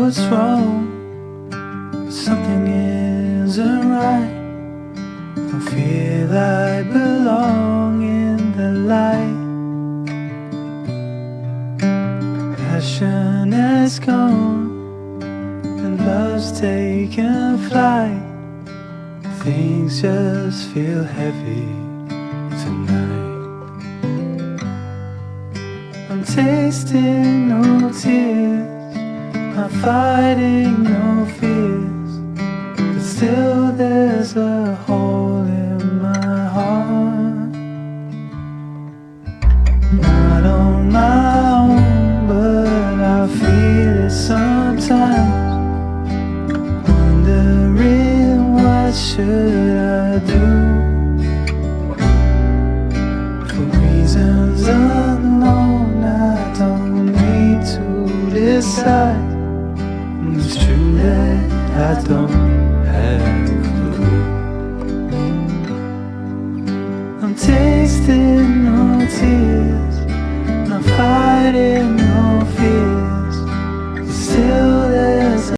what's wrong, but something isn't right. Don't feel I belong in the light. Passion has gone and love's taken flight. Things just feel heavy tonight. I'm tasting no tears, I'm fighting no fears, but still there's a hole in my heart. Not on my own, but I feel it sometimes. Wondering what should I do? For reasons unknown, I don't need to decide. It's true that I don't have a clue. I'm tasting no tears, I'm fighting